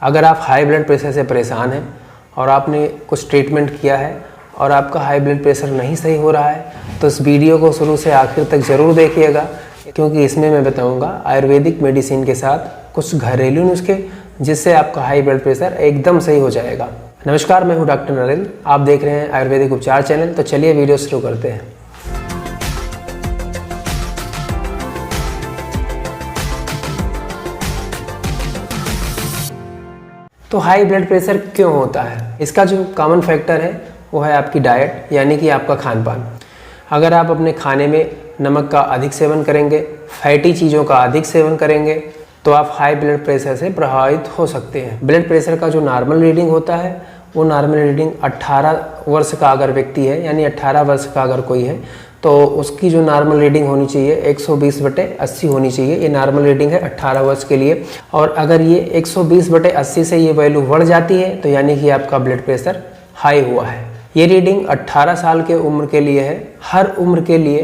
अगर आप high blood pressure से परेशान हैं और आपने कुछ ट्रीटमेंट किया है और आपका हाई ब्लड प्रेशर नहीं सही हो रहा है तो इस वीडियो को शुरू से आखिर तक ज़रूर देखिएगा, क्योंकि इसमें मैं बताऊंगा आयुर्वेदिक मेडिसिन के साथ कुछ घरेलू नुस्खे जिससे आपका हाई ब्लड प्रेशर एकदम सही हो जाएगा। नमस्कार, मैं हूं डॉक्टर नरेंद्र, आप देख रहे हैं आयुर्वेदिक उपचार चैनल। तो चलिए वीडियो शुरू करते हैं। तो हाई ब्लड प्रेशर क्यों होता है? इसका जो कॉमन फैक्टर है वो है आपकी डाइट, यानी कि आपका खान पान। अगर आप अपने खाने में नमक का अधिक सेवन करेंगे, फैटी चीज़ों का अधिक सेवन करेंगे, तो आप हाई ब्लड प्रेशर से प्रभावित हो सकते हैं। ब्लड प्रेशर का जो नॉर्मल रीडिंग होता है वो नॉर्मल रीडिंग 18 वर्ष का अगर व्यक्ति है, यानी 18 वर्ष का अगर कोई है, तो उसकी जो नॉर्मल रीडिंग होनी चाहिए 120/80 होनी चाहिए। ये नॉर्मल रीडिंग है 18 वर्ष के लिए। और अगर ये 120/80 से ये वैल्यू बढ़ जाती है तो यानी कि आपका ब्लड प्रेशर हाई हुआ है। ये रीडिंग 18 साल के उम्र के लिए है। हर उम्र के लिए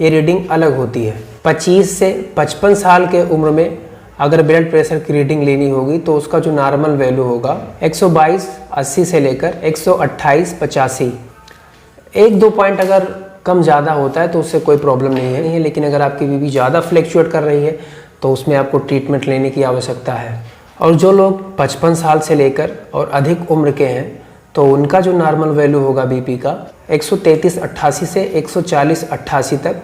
ये रीडिंग अलग होती है। 25 से 55 साल के उम्र में अगर ब्लड प्रेशर की रीडिंग लेनी होगी तो उसका जो नॉर्मल वैल्यू होगा 122/80 से लेकर 128/85। 1-2 पॉइंट अगर कम ज़्यादा होता है तो उससे कोई प्रॉब्लम नहीं है, लेकिन अगर आपकी बीपी ज़्यादा फ्लैक्चुएट कर रही है तो उसमें आपको ट्रीटमेंट लेने की आवश्यकता है। और जो लोग 55 साल से लेकर और अधिक उम्र के हैं तो उनका जो नॉर्मल वैल्यू होगा बीपी का 133/88 से 140/88 तक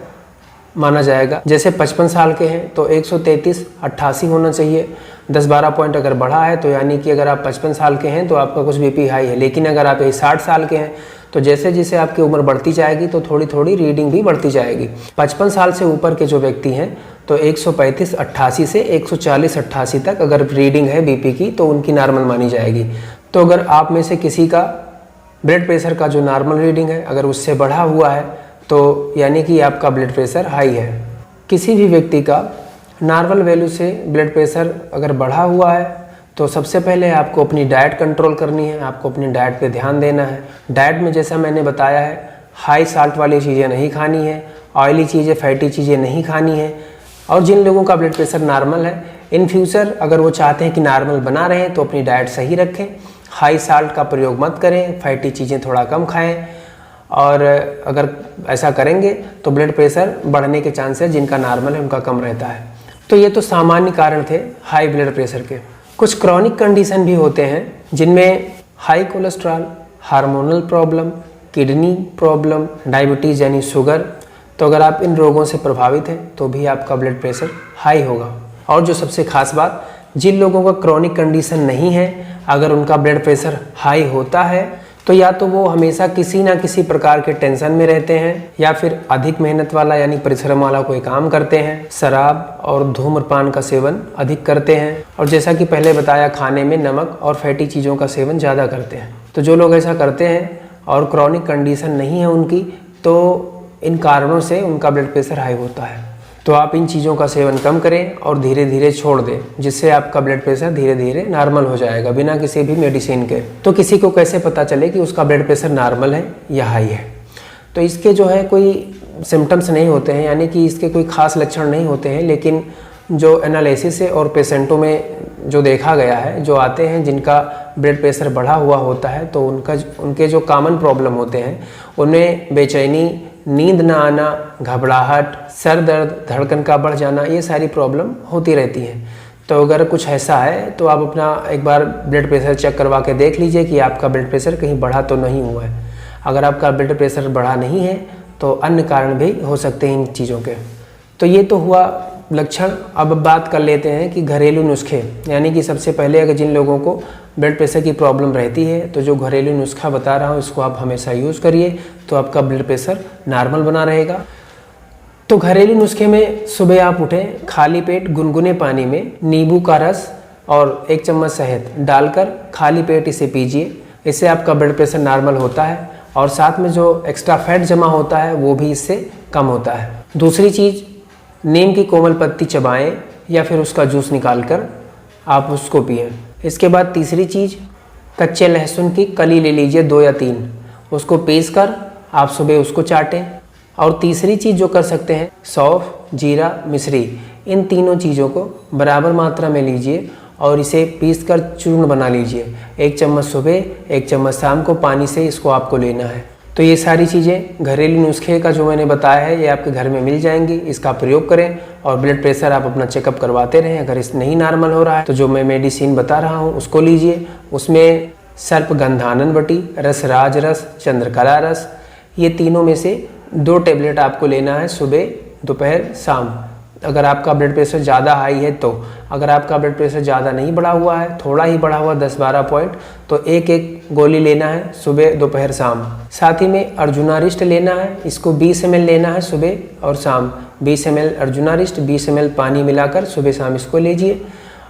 माना जाएगा। जैसे 55 साल के हैं तो 133/88 होना चाहिए। 10-12 पॉइंट अगर बढ़ा है तो यानी कि अगर आप 55 साल के हैं तो आपका कुछ बीपी हाई है। लेकिन अगर आप 60 साल के हैं तो जैसे जैसे आपकी उम्र बढ़ती जाएगी तो थोड़ी थोड़ी रीडिंग भी बढ़ती जाएगी। 55 साल से ऊपर के जो व्यक्ति हैं तो 135/88 से 140/88 तक अगर रीडिंग है बीपी की तो उनकी नॉर्मल मानी जाएगी। तो अगर आप में से किसी का ब्लड प्रेशर का जो नॉर्मल रीडिंग है अगर उससे बढ़ा हुआ है तो यानी कि आपका ब्लड प्रेशर हाई है। किसी भी व्यक्ति का नॉर्मल वैल्यू से ब्लड प्रेशर अगर बढ़ा हुआ है तो सबसे पहले आपको अपनी डाइट कंट्रोल करनी है। आपको अपनी डाइट पे ध्यान देना है। डाइट में जैसा मैंने बताया है, हाई साल्ट वाली चीज़ें नहीं खानी है, ऑयली चीज़ें, फैटी चीज़ें नहीं खानी है। और जिन लोगों का ब्लड प्रेशर नॉर्मल है, इन फ्यूचर अगर वो चाहते हैं कि नॉर्मल बना रहें तो अपनी डाइट सही रखें, हाई साल्ट का प्रयोग मत करें, फैटी चीज़ें थोड़ा कम खाएँ। और अगर ऐसा करेंगे तो ब्लड प्रेशर बढ़ने के चांसेस जिनका नॉर्मल है उनका कम रहता है। तो ये तो सामान्य कारण थे हाई ब्लड प्रेशर के। कुछ क्रॉनिक कंडीशन भी होते हैं जिनमें high cholesterol, hormonal problem, kidney problem, diabetes यानी शुगर। तो अगर आप इन रोगों से प्रभावित हैं तो भी आपका ब्लड प्रेशर हाई होगा। और जो सबसे खास बात, जिन लोगों का क्रॉनिक कंडीशन नहीं है, अगर उनका ब्लड प्रेशर हाई होता है तो या तो वो हमेशा किसी ना किसी प्रकार के टेंशन में रहते हैं या फिर अधिक मेहनत वाला यानी परिश्रम वाला कोई काम करते हैं, शराब और धूम्रपान का सेवन अधिक करते हैं, और जैसा कि पहले बताया खाने में नमक और फैटी चीज़ों का सेवन ज़्यादा करते हैं। तो जो लोग ऐसा करते हैं और क्रॉनिक कंडीशन नहीं है उनकी, तो इन कारणों से उनका ब्लड प्रेशर हाई होता है। तो आप इन चीज़ों का सेवन कम करें और धीरे धीरे छोड़ दें, जिससे आपका ब्लड प्रेशर धीरे धीरे नॉर्मल हो जाएगा बिना किसी भी मेडिसिन के। तो किसी को कैसे पता चले कि उसका ब्लड प्रेशर नॉर्मल है या हाई है? तो इसके जो है कोई सिम्टम्स नहीं होते हैं, यानी कि इसके कोई खास लक्षण नहीं होते हैं। लेकिन जो एनालिसिस है और पेशेंटों में जो देखा गया है, जो आते हैं जिनका ब्लड प्रेशर बढ़ा हुआ होता है तो उनके जो कॉमन प्रॉब्लम होते हैं उनमें बेचैनी, नींद ना आना, घबराहट, सर दर्द, धड़कन का बढ़ जाना, ये सारी प्रॉब्लम होती रहती हैं। तो अगर कुछ ऐसा है तो आप अपना एक बार ब्लड प्रेशर चेक करवा के देख लीजिए कि आपका ब्लड प्रेशर कहीं बढ़ा तो नहीं हुआ है। अगर आपका ब्लड प्रेशर बढ़ा नहीं है तो अन्य कारण भी हो सकते हैं इन चीज़ों के। तो ये तो हुआ लक्षण। अब बात कर लेते हैं कि घरेलू नुस्खे, यानी कि सबसे पहले अगर जिन लोगों को ब्लड प्रेशर की प्रॉब्लम रहती है तो जो घरेलू नुस्खा बता रहा हूँ इसको आप हमेशा यूज़ करिए तो आपका ब्लड प्रेशर नॉर्मल बना रहेगा। तो घरेलू नुस्खे में सुबह आप उठें, खाली पेट गुनगुने पानी में नींबू का रस और 1 चम्मच शहद डालकर खाली पेट इसे पीजिए। इससे आपका ब्लड प्रेशर नॉर्मल होता है और साथ में जो एक्स्ट्रा फैट जमा होता है वो भी इससे कम होता है। दूसरी चीज़, नीम की कोमल पत्ती चबाएं या फिर उसका जूस निकालकर आप उसको पिएं। इसके बाद तीसरी चीज़, कच्चे लहसुन की कली ले लीजिए 2 या 3, उसको पीसकर आप सुबह उसको चाटें। और तीसरी चीज़ जो कर सकते हैं, सौंफ, जीरा, मिश्री, इन तीनों चीज़ों को बराबर मात्रा में लीजिए और इसे पीस कर चूर्ण बना लीजिए। 1 चम्मच सुबह 1 चम्मच शाम को पानी से इसको आपको लेना है। तो ये सारी चीज़ें घरेलू नुस्खे का जो मैंने बताया है ये आपके घर में मिल जाएंगी। इसका प्रयोग करें और ब्लड प्रेशर आप अपना चेकअप करवाते रहें। अगर इस नहीं नॉर्मल हो रहा है तो जो मैं मेडिसिन बता रहा हूँ उसको लीजिए। उसमें सर्पगंधानन बटी, रसराज रस, चंद्रकला रस, ये तीनों में से 2 टैबलेट आपको लेना है सुबह, दोपहर, शाम। अगर आपका ब्लड प्रेशर ज़्यादा हाई है तो, अगर आपका ब्लड प्रेशर ज़्यादा नहीं बढ़ा हुआ है, थोड़ा ही बढ़ा हुआ 10-12 पॉइंट, तो 1-1 गोली लेना है सुबह, दोपहर, शाम। साथ ही में अर्जुनारिष्ट लेना है, इसको 20 ml लेना है सुबह और शाम। 20 ml अर्जुनारिष्ट, 20 ml पानी मिलाकर सुबह शाम इसको लीजिए।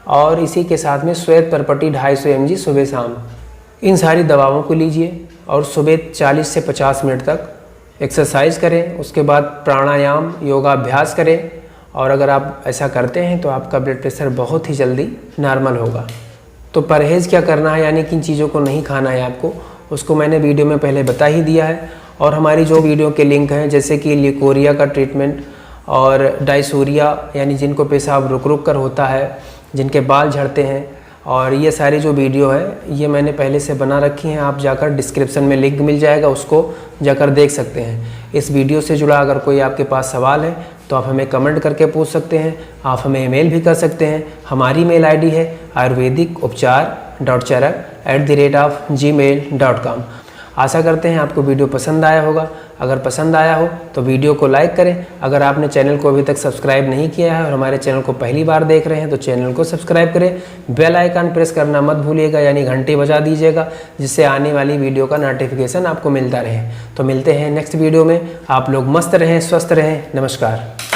और इसी के साथ में श्वेत परपटी 250 mg सुबह शाम। इन सारी दवाओं को लीजिए और सुबह 40 से 50 मिनट तक एक्सरसाइज करें। उसके बाद प्राणायाम, योगाभ्यास करें। और अगर आप ऐसा करते हैं तो आपका ब्लड प्रेशर बहुत ही जल्दी नॉर्मल होगा। तो परहेज़ क्या करना है, यानी किन चीज़ों को नहीं खाना है आपको, उसको मैंने वीडियो में पहले बता ही दिया है। और हमारी जो वीडियो के लिंक हैं, जैसे कि लिकोरिया का ट्रीटमेंट और डायसूरिया, यानी जिनको पेशाब रुक रुक कर होता है, जिनके बाल झड़ते हैं, और ये सारी जो वीडियो है ये मैंने पहले से बना रखी हैं। आप जाकर डिस्क्रिप्शन में लिंक मिल जाएगा, उसको जाकर देख सकते हैं। इस वीडियो से जुड़ा अगर कोई आपके पास सवाल है तो आप हमें कमेंट करके पूछ सकते हैं। आप हमें ईमेल भी कर सकते हैं। हमारी मेल आईडी है ayurvedikupchar.charak@gmail.com। आशा करते हैं आपको वीडियो पसंद आया होगा। अगर पसंद आया हो तो वीडियो को लाइक करें। अगर आपने चैनल को अभी तक सब्सक्राइब नहीं किया है और हमारे चैनल को पहली बार देख रहे हैं तो चैनल को सब्सक्राइब करें। बेल आइकन प्रेस करना मत भूलिएगा, यानी घंटी बजा दीजिएगा, जिससे आने वाली वीडियो का नोटिफिकेशन आपको मिलता रहे। तो मिलते हैं नेक्स्ट वीडियो में। आप लोग मस्त रहें, स्वस्थ रहें। नमस्कार।